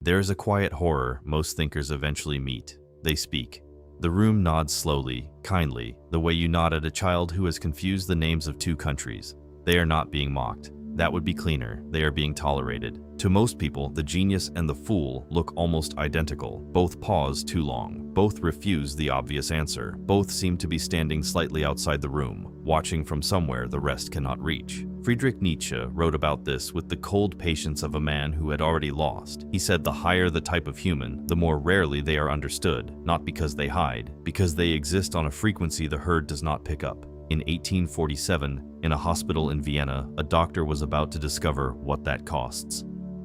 There is a quiet horror most thinkers eventually meet. They speak. The room nods slowly, kindly, the way you nod at a child who has confused the names of two countries. They are not being mocked. That would be cleaner. They are being tolerated. To most people, the genius and the fool look almost identical. Both pause too long. Both refuse the obvious answer. Both seem to be standing slightly outside the room, watching from somewhere the rest cannot reach. Friedrich Nietzsche wrote about this with the cold patience of a man who had already lost. He said the higher the type of human, the more rarely they are understood, not because they hide, because they exist on a frequency the herd does not pick up. In 1847, in a hospital in Vienna, a doctor was about to discover what that costs.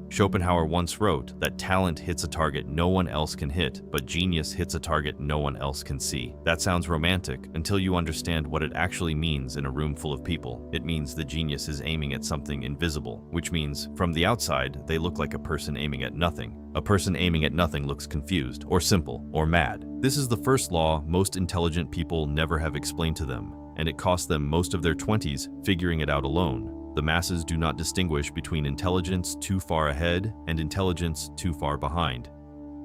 Schopenhauer once wrote that talent hits a target no one else can hit, but genius hits a target no one else can see. That sounds romantic until you understand what it actually means in a room full of people. It means the genius is aiming at something invisible, which means from the outside, they look like a person aiming at nothing. A person aiming at nothing looks confused, or simple, or mad. This is the first law most intelligent people never have explained to them, and it cost them most of their 20s figuring it out alone. The masses do not distinguish between intelligence too far ahead and intelligence too far behind.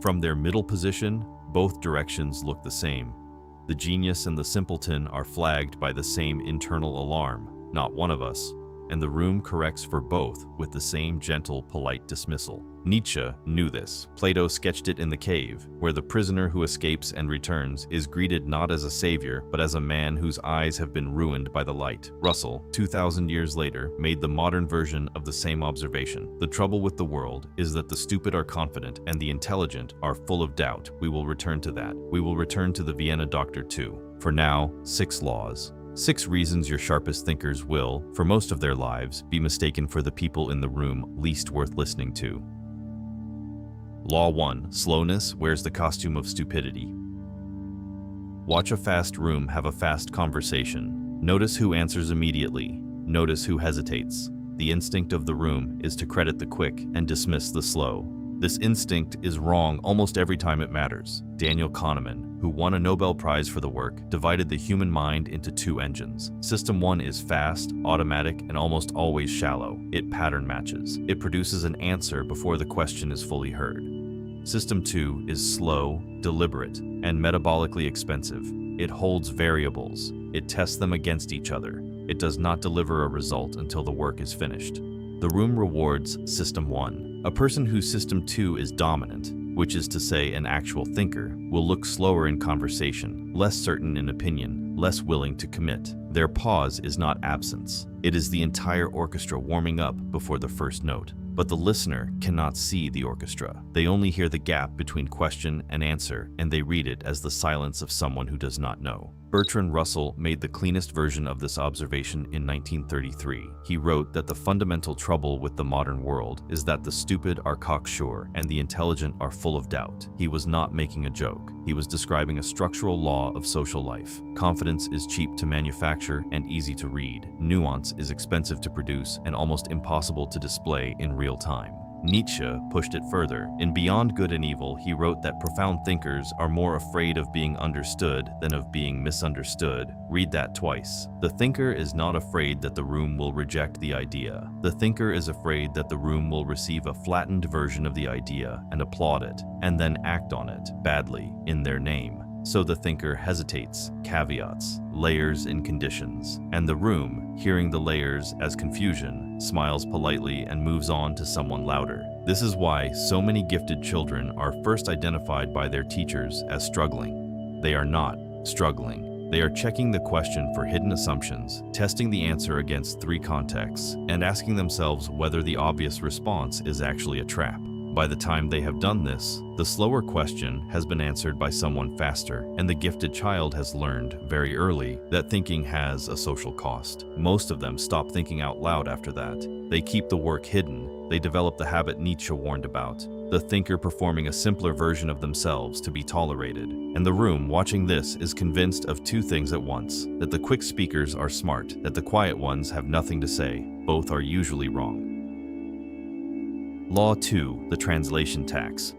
From their middle position, both directions look the same. The genius and the simpleton are flagged by the same internal alarm, not one of us, and the room corrects for both with the same gentle, polite dismissal. Nietzsche knew this. Plato sketched it in the cave, where the prisoner who escapes and returns is greeted not as a savior, but as a man whose eyes have been ruined by the light. Russell, 2,000 years later, made the modern version of the same observation. The trouble with the world is that the stupid are confident and the intelligent are full of doubt. We will return to that. We will return to the Vienna doctor too. For now, 6 laws. 6 reasons your sharpest thinkers will, for most of their lives, be mistaken for the people in the room least worth listening to. Law 1. Slowness wears the costume of stupidity. Watch a fast room have a fast conversation. Notice who answers immediately. Notice who hesitates. The instinct of the room is to credit the quick and dismiss the slow. This instinct is wrong almost every time it matters. Daniel Kahneman, who won a Nobel Prize for the work, divided the human mind into 2 engines. System 1 is fast, automatic, and almost always shallow. It pattern matches. It produces an answer before the question is fully heard. System 2 is slow, deliberate, and metabolically expensive. It holds variables. It tests them against each other. It does not deliver a result until the work is finished. The room rewards System 1. A person whose System 2 is dominant, which is to say an actual thinker, will look slower in conversation, less certain in opinion, less willing to commit. Their pause is not absence. It is the entire orchestra warming up before the first note. But the listener cannot see the orchestra. They only hear the gap between question and answer, and they read it as the silence of someone who does not know. Bertrand Russell made the cleanest version of this observation in 1933. He wrote that the fundamental trouble with the modern world is that the stupid are cocksure and the intelligent are full of doubt. He was not making a joke. He was describing a structural law of social life. Confidence is cheap to manufacture and easy to read. Nuance is expensive to produce and almost impossible to display in real time. Nietzsche pushed it further. In Beyond Good and Evil, he wrote that profound thinkers are more afraid of being understood than of being misunderstood. Read that twice. The thinker is not afraid that the room will reject the idea. The thinker is afraid that the room will receive a flattened version of the idea and applaud it, and then act on it, badly, in their name. So the thinker hesitates, caveats, layers in conditions, and the room, hearing the layers as confusion, smiles politely and moves on to someone louder. This is why so many gifted children are first identified by their teachers as struggling. They are not struggling. They are checking the question for hidden assumptions, testing the answer against 3 contexts, and asking themselves whether the obvious response is actually a trap. By the time they have done this, the slower question has been answered by someone faster, and the gifted child has learned very early that thinking has a social cost. Most of them stop thinking out loud after that. They keep the work hidden. They develop the habit Nietzsche warned about, the thinker performing a simpler version of themselves to be tolerated. And the room watching this is convinced of 2 things at once: that the quick speakers are smart, that the quiet ones have nothing to say. Both are usually wrong. Law 2. The translation tax.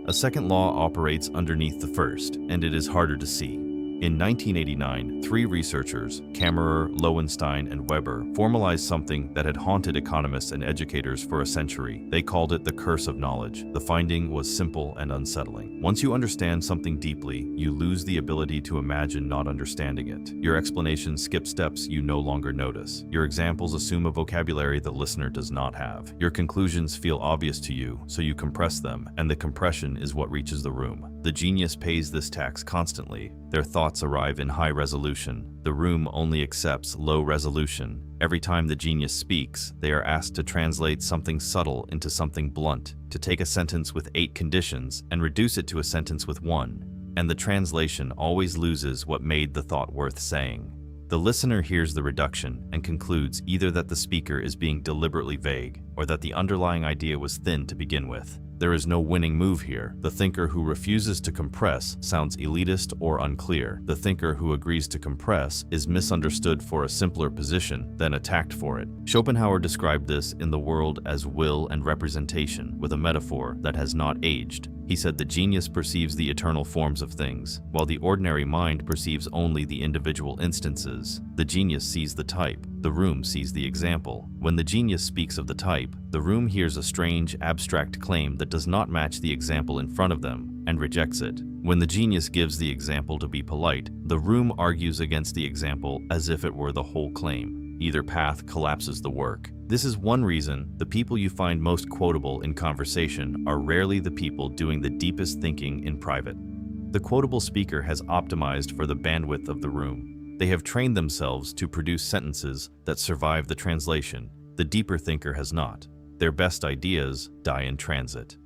A second law operates underneath the first, and it is harder to see. In 1989, three researchers, Kammerer, Lowenstein, and Weber, formalized something that had haunted economists and educators for a century. They called it the curse of knowledge. The finding was simple and unsettling. Once you understand something deeply, you lose the ability to imagine not understanding it. Your explanations skip steps you no longer notice. Your examples assume a vocabulary the listener does not have. Your conclusions feel obvious to you, so you compress them, and the compression is what reaches the room. The genius pays this tax constantly. Their thoughts arrive in high resolution. The room only accepts low resolution. Every time the genius speaks, they are asked to translate something subtle into something blunt, to take a sentence with 8 conditions and reduce it to a sentence with 1. And the translation always loses what made the thought worth saying. The listener hears the reduction and concludes either that the speaker is being deliberately vague or that the underlying idea was thin to begin with. There is no winning move here. The thinker who refuses to compress sounds elitist or unclear. The thinker who agrees to compress is misunderstood for a simpler position, then attacked for it. Schopenhauer described this in The World as will and representation, with a metaphor that has not aged. He said the genius perceives the eternal forms of things, while the ordinary mind perceives only the individual instances. The genius sees the type. The room sees the example. When the genius speaks of the type, the room hears a strange, abstract claim that does not match the example in front of them, and rejects it. When the genius gives the example to be polite, the room argues against the example as if it were the whole claim. Either path collapses the work. This is one reason the people you find most quotable in conversation are rarely the people doing the deepest thinking in private. The quotable speaker has optimized for the bandwidth of the room. They have trained themselves to produce sentences that survive the translation. The deeper thinker has not. Their best ideas die in transit.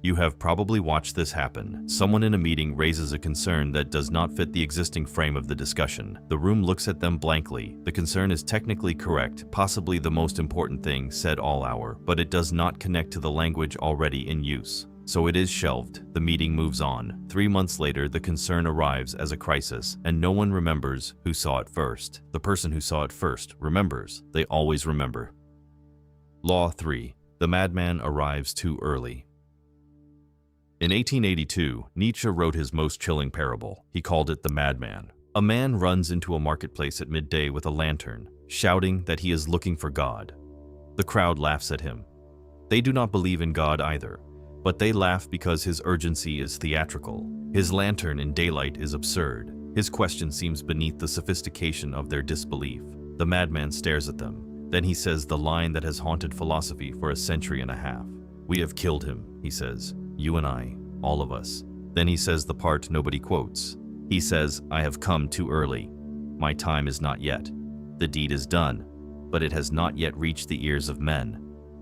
You have probably watched this happen. Someone in a meeting raises a concern that does not fit the existing frame of the discussion. The room looks at them blankly. The concern is technically correct, possibly the most important thing said all hour, but it does not connect to the language already in use. So it is shelved. The meeting moves on. 3 months later, the concern arrives as a crisis, and no one remembers who saw it first. The person who saw it first remembers. They always remember. Law 3. The madman arrives too early. In 1882, Nietzsche wrote his most chilling parable. He called it the Madman. A man runs into a marketplace at midday with a lantern, shouting that he is looking for God. The crowd laughs at him. They do not believe in God either, but they laugh because his urgency is theatrical. His lantern in daylight is absurd. His question seems beneath the sophistication of their disbelief. The madman stares at them. Then he says the line that has haunted philosophy for a century and a half. "We have killed him," he says. "You and I, all of us." Then he says the part nobody quotes. He says, "I have come too early. My time is not yet. The deed is done, but it has not yet reached the ears of men.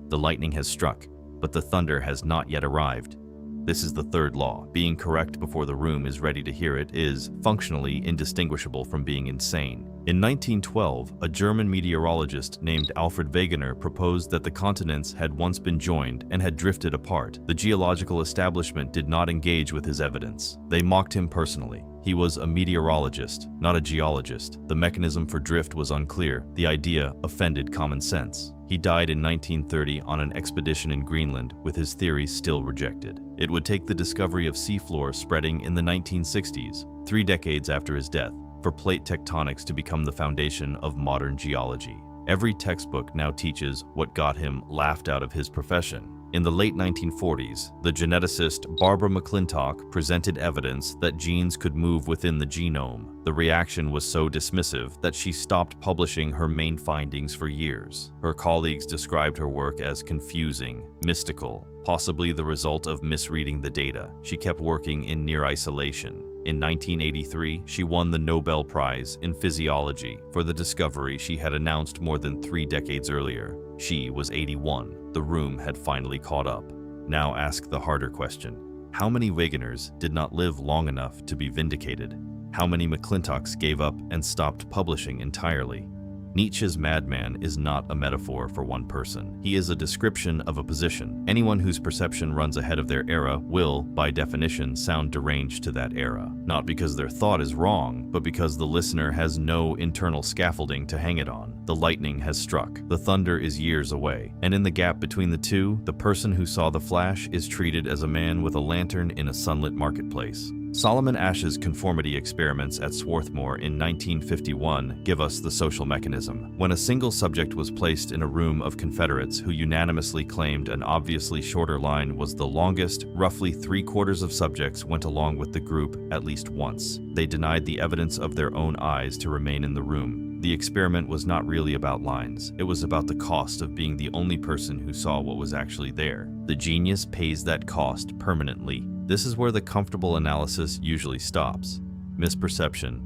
The lightning has struck, but the thunder has not yet arrived." This is the third law. Being correct before the room is ready to hear it is functionally indistinguishable from being insane. In 1912, a German meteorologist named Alfred Wegener proposed that the continents had once been joined and had drifted apart. The geological establishment did not engage with his evidence. They mocked him personally. He was a meteorologist, not a geologist. The mechanism for drift was unclear. The idea offended common sense. He died in 1930 on an expedition in Greenland, with his theories still rejected. It would take the discovery of seafloor spreading in the 1960s, 3 decades after his death, for plate tectonics to become the foundation of modern geology. Every textbook now teaches what got him laughed out of his profession. In the late 1940s, the geneticist Barbara McClintock presented evidence that genes could move within the genome. The reaction was so dismissive that she stopped publishing her main findings for years. Her colleagues described her work as confusing, mystical, possibly the result of misreading the data. She kept working in near isolation. In 1983, she won the Nobel Prize in Physiology for the discovery she had announced more than 3 decades earlier. She was 81. The room had finally caught up. Now ask the harder question. How many Wegeners did not live long enough to be vindicated? How many McClintocks gave up and stopped publishing entirely? Nietzsche's madman is not a metaphor for one person. He is a description of a position. Anyone whose perception runs ahead of their era will, by definition, sound deranged to that era. Not because their thought is wrong, but because the listener has no internal scaffolding to hang it on. The lightning has struck. The thunder is years away. And in the gap between the two, the person who saw the flash is treated as a man with a lantern in a sunlit marketplace. Solomon Asch's conformity experiments at Swarthmore in 1951 give us the social mechanism. When a single subject was placed in a room of Confederates who unanimously claimed an obviously shorter line was the longest, roughly 3/4 of subjects went along with the group at least once. They denied the evidence of their own eyes to remain in the room. The experiment was not really about lines. It was about the cost of being the only person who saw what was actually there. The genius pays that cost permanently. This is where the comfortable analysis usually stops. Misperception,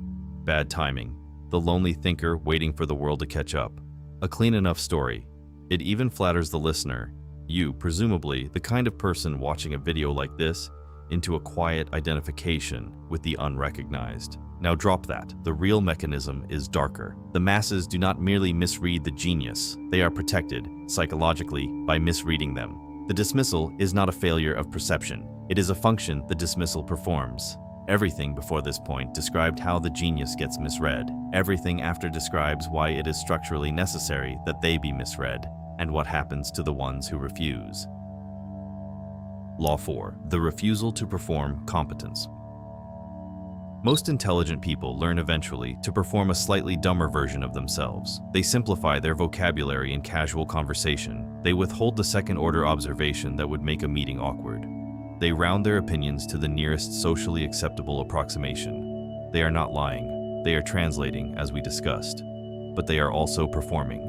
bad timing, the lonely thinker waiting for the world to catch up. A clean enough story. It even flatters the listener, you, presumably, the kind of person watching a video like this, into a quiet identification with the unrecognized. Now drop that. The real mechanism is darker. The masses do not merely misread the genius. They are protected, psychologically, by misreading them. The dismissal is not a failure of perception. It is a function the dismissal performs. Everything before this point described how the genius gets misread. Everything after describes why it is structurally necessary that they be misread, and what happens to the ones who refuse. Law 4. The refusal to perform competence. Most intelligent people learn eventually to perform a slightly dumber version of themselves. They simplify their vocabulary in casual conversation. They withhold the second-order observation that would make a meeting awkward. They round their opinions to the nearest socially acceptable approximation. They are not lying. They are translating, as we discussed. But they are also performing.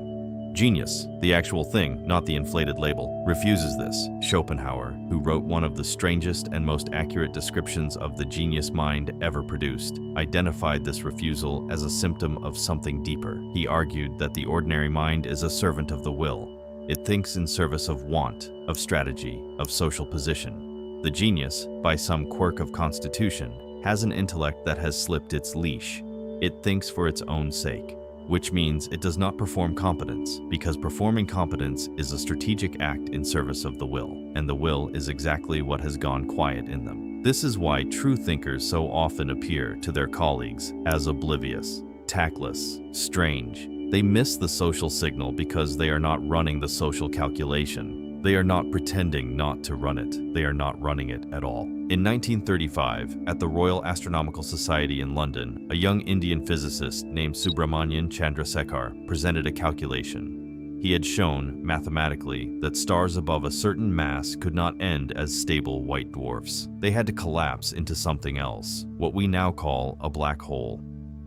Genius, the actual thing, not the inflated label, refuses this. Schopenhauer, who wrote one of the strangest and most accurate descriptions of the genius mind ever produced, identified this refusal as a symptom of something deeper. He argued that the ordinary mind is a servant of the will. It thinks in service of want, of strategy, of social position. The genius, by some quirk of constitution, has an intellect that has slipped its leash. It thinks for its own sake, which means it does not perform competence, because performing competence is a strategic act in service of the will, and the will is exactly what has gone quiet in them. This is why true thinkers so often appear to their colleagues as oblivious, tactless, strange. They miss the social signal because they are not running the social calculation. They are not pretending not to run it. They are not running it at all. In 1935, at the Royal Astronomical Society in London, a young Indian physicist named Subramanian Chandrasekhar presented a calculation. He had shown, mathematically, that stars above a certain mass could not end as stable white dwarfs. They had to collapse into something else, what we now call a black hole.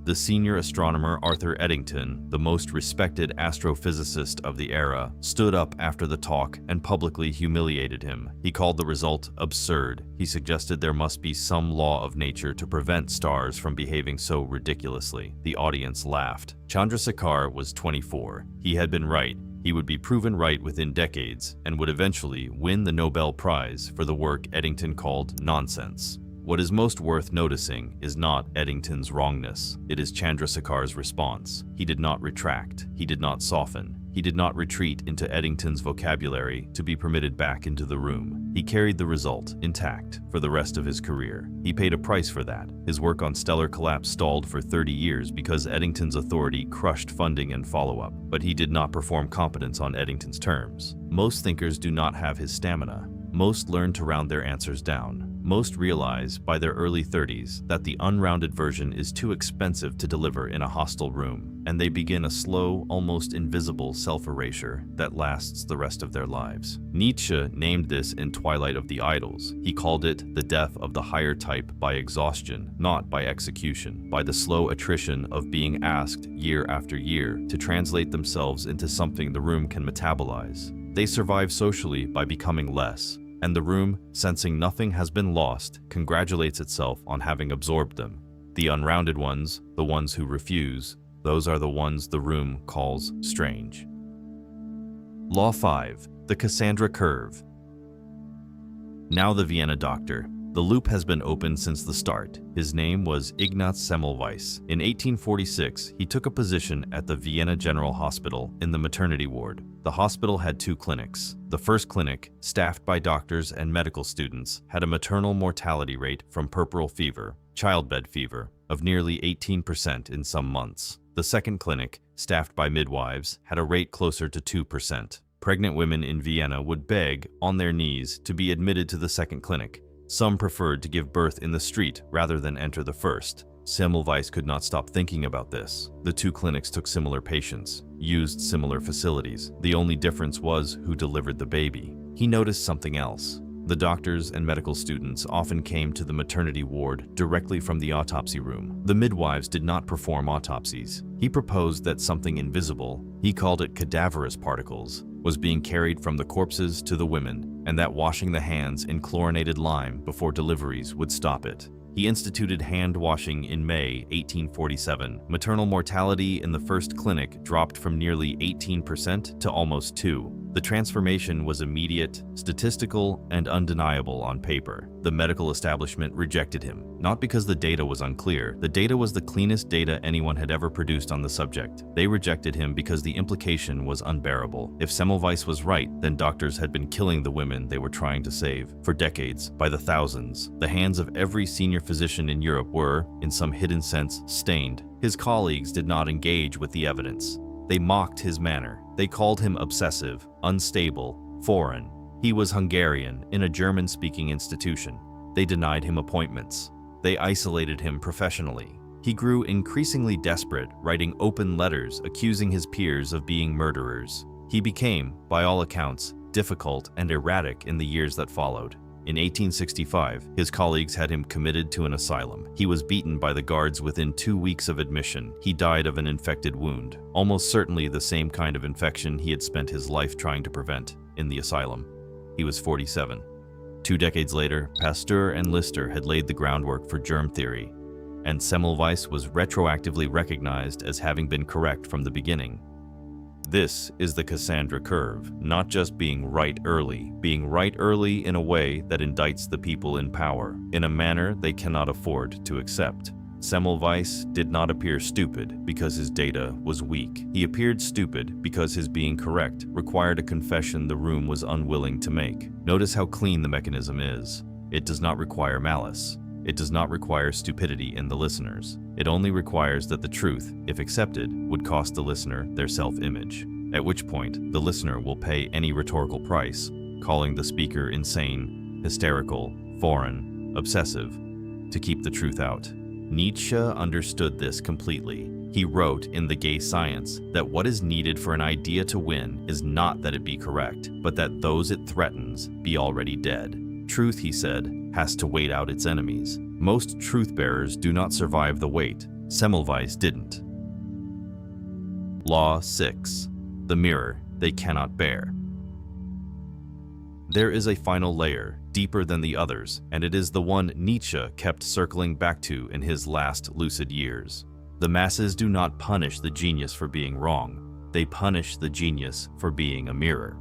The senior astronomer Arthur Eddington, the most respected astrophysicist of the era, stood up after the talk and publicly humiliated him. He called the result absurd. He suggested there must be some law of nature to prevent stars from behaving so ridiculously. The audience laughed. Chandrasekhar was 24. He had been right. He would be proven right within decades and would eventually win the Nobel Prize for the work Eddington called nonsense. What is most worth noticing is not Eddington's wrongness. It is Chandrasekhar's response. He did not retract. He did not soften. He did not retreat into Eddington's vocabulary to be permitted back into the room. He carried the result intact for the rest of his career. He paid a price for that. His work on stellar collapse stalled for 30 years because Eddington's authority crushed funding and follow-up, but he did not perform competence on Eddington's terms. Most thinkers do not have his stamina. Most learn to round their answers down. Most realize by their early 30s that the unrounded version is too expensive to deliver in a hostile room, and they begin a slow, almost invisible self-erasure that lasts the rest of their lives. Nietzsche named this in Twilight of the Idols. He called it the death of the higher type by exhaustion, not by execution, by the slow attrition of being asked year after year to translate themselves into something the room can metabolize. They survive socially by becoming less, and the room, sensing nothing has been lost, congratulates itself on having absorbed them. The unrounded ones, the ones who refuse, those are the ones the room calls strange. Law 5. The Cassandra Curve. Now the Vienna doctor. The loop has been open since the start. His name was Ignaz Semmelweis. In 1846, he took a position at the Vienna General Hospital in the maternity ward. The hospital had 2 clinics. The first clinic, staffed by doctors and medical students, had a maternal mortality rate from puerperal fever, childbed fever, of nearly 18% in some months. The second clinic, staffed by midwives, had a rate closer to 2%. Pregnant women in Vienna would beg, on their knees, to be admitted to the second clinic. Some preferred to give birth in the street rather than enter the first. Semmelweis could not stop thinking about this. The two clinics took similar patients, used similar facilities. The only difference was who delivered the baby. He noticed something else. The doctors and medical students often came to the maternity ward directly from the autopsy room. The midwives did not perform autopsies. He proposed that something invisible, he called it cadaverous particles, was being carried from the corpses to the women, and that washing the hands in chlorinated lime before deliveries would stop it. He instituted hand washing in May 1847. Maternal mortality in the first clinic dropped from nearly 18% to almost 2%. The transformation was immediate, statistical, and undeniable on paper. The medical establishment rejected him, not because the data was unclear. The data was the cleanest data anyone had ever produced on the subject. They rejected him because the implication was unbearable. If Semmelweis was right, then doctors had been killing the women they were trying to save. For decades, by the thousands, the hands of every senior physician in Europe were, in some hidden sense, stained. His colleagues did not engage with the evidence. They mocked his manner. They called him obsessive, unstable, foreign. He was Hungarian in a German-speaking institution. They denied him appointments. They isolated him professionally. He grew increasingly desperate, writing open letters accusing his peers of being murderers. He became, by all accounts, difficult and erratic in the years that followed. In 1865, his colleagues had him committed to an asylum. He was beaten by the guards within 2 weeks of admission. He died of an infected wound, almost certainly the same kind of infection he had spent his life trying to prevent in the asylum. He was 47. 2 decades later, Pasteur and Lister had laid the groundwork for germ theory, and Semmelweis was retroactively recognized as having been correct from the beginning. This is the Cassandra curve, not just being right early in a way that indicts the people in power, in a manner they cannot afford to accept. Semmelweis did not appear stupid because his data was weak. He appeared stupid because his being correct required a confession the room was unwilling to make. Notice how clean the mechanism is. It does not require malice. It does not require stupidity in the listeners. It only requires that the truth, if accepted, would cost the listener their self-image, at which point the listener will pay any rhetorical price, calling the speaker insane, hysterical, foreign, obsessive, to keep the truth out. Nietzsche understood this completely. He wrote in The Gay Science that what is needed for an idea to win is not that it be correct, but that those it threatens be already dead. Truth, he said, has to wait out its enemies. Most truth-bearers do not survive the wait. Semmelweis didn't. Law 6. The mirror they cannot bear. There is a final layer, deeper than the others, and it is the one Nietzsche kept circling back to in his last lucid years. The masses do not punish the genius for being wrong. They punish the genius for being a mirror.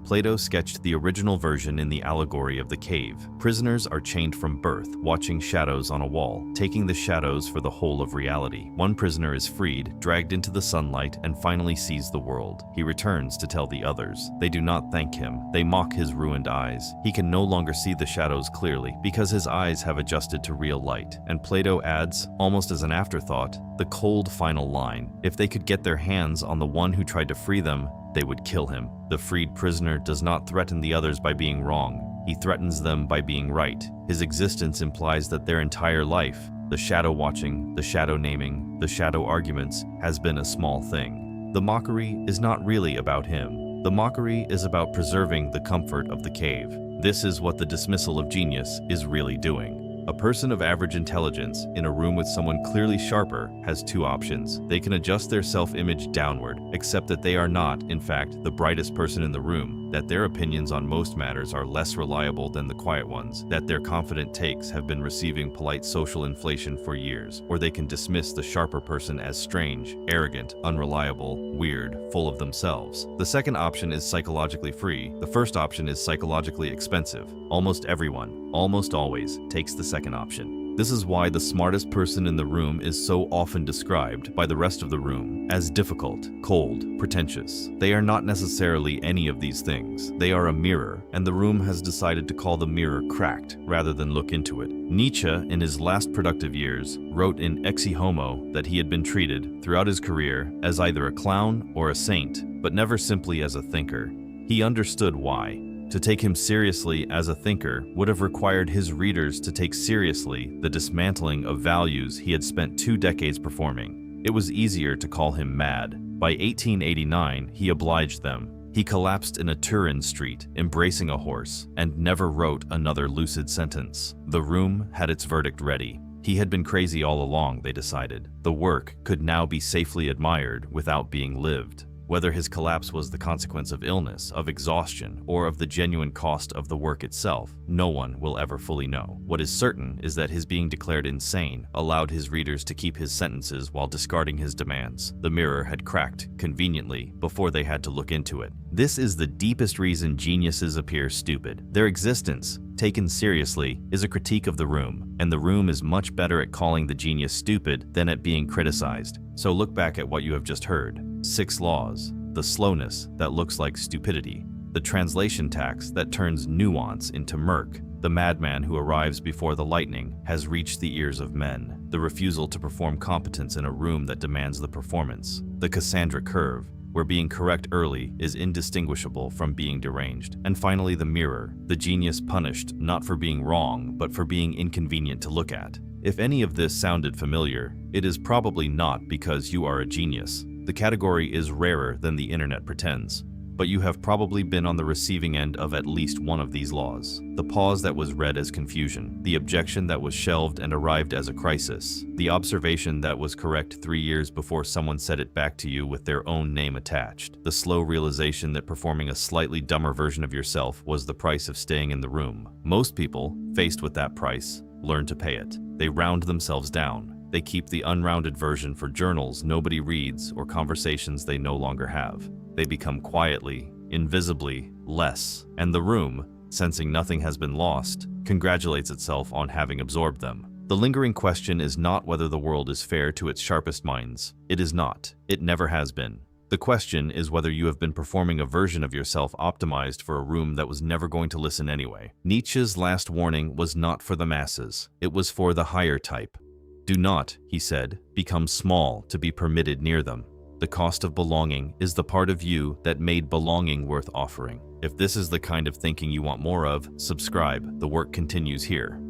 Plato sketched the original version in the Allegory of the Cave. Prisoners are chained from birth, watching shadows on a wall, taking the shadows for the whole of reality. One prisoner is freed, dragged into the sunlight, and finally sees the world. He returns to tell the others. They do not thank him. They mock his ruined eyes. He can no longer see the shadows clearly because his eyes have adjusted to real light. And Plato adds, almost as an afterthought, the cold final line. If they could get their hands on the one who tried to free them, they would kill him. The freed prisoner does not threaten the others by being wrong. He threatens them by being right. His existence implies that their entire life, the shadow watching, the shadow naming, the shadow arguments, has been a small thing. The mockery is not really about him. The mockery is about preserving the comfort of the cave. This is what the dismissal of genius is really doing. A person of average intelligence in a room with someone clearly sharper has 2 options. They can adjust their self-image downward, accept that they are not, in fact, the brightest person in the room, that their opinions on most matters are less reliable than the quiet ones, that their confident takes have been receiving polite social inflation for years, or they can dismiss the sharper person as strange, arrogant, unreliable, weird, full of themselves. The second option is psychologically free. The first option is psychologically expensive. Almost everyone, almost always, takes the second option. This is why the smartest person in the room is so often described by the rest of the room as difficult, cold, pretentious. They are not necessarily any of these things. They are a mirror, and the room has decided to call the mirror cracked rather than look into it. Nietzsche, in his last productive years, wrote in Ecce Homo that he had been treated, throughout his career, as either a clown or a saint, but never simply as a thinker. He understood why. To take him seriously as a thinker would have required his readers to take seriously the dismantling of values he had spent 2 decades performing. It was easier to call him mad. By 1889, he obliged them. He collapsed in a Turin street, embracing a horse, and never wrote another lucid sentence. The room had its verdict ready. He had been crazy all along, they decided. The work could now be safely admired without being lived. Whether his collapse was the consequence of illness, of exhaustion, or of the genuine cost of the work itself, no one will ever fully know. What is certain is that his being declared insane allowed his readers to keep his sentences while discarding his demands. The mirror had cracked, conveniently, before they had to look into it. This is the deepest reason geniuses appear stupid. Their existence, taken seriously, is a critique of the room, and the room is much better at calling the genius stupid than at being criticized. So look back at what you have just heard. 6 laws, the slowness that looks like stupidity, the translation tax that turns nuance into murk, the madman who arrives before the lightning has reached the ears of men, the refusal to perform competence in a room that demands the performance, the Cassandra curve, where being correct early is indistinguishable from being deranged, and finally the mirror, the genius punished not for being wrong but for being inconvenient to look at. If any of this sounded familiar, it is probably not because you are a genius. The category is rarer than the internet pretends, but you have probably been on the receiving end of at least one of these laws. The pause that was read as confusion, the objection that was shelved and arrived as a crisis, the observation that was correct 3 years before someone said it back to you with their own name attached, the slow realization that performing a slightly dumber version of yourself was the price of staying in the room. Most people, faced with that price, learn to pay it. They round themselves down. They keep the unrounded version for journals nobody reads or conversations they no longer have. They become quietly, invisibly, less, and the room, sensing nothing has been lost, congratulates itself on having absorbed them. The lingering question is not whether the world is fair to its sharpest minds. It is not. It never has been. The question is whether you have been performing a version of yourself optimized for a room that was never going to listen anyway. Nietzsche's last warning was not for the masses. It was for the higher type. Do not, he said, become small to be permitted near them. The cost of belonging is the part of you that made belonging worth offering. If this is the kind of thinking you want more of, subscribe. The work continues here.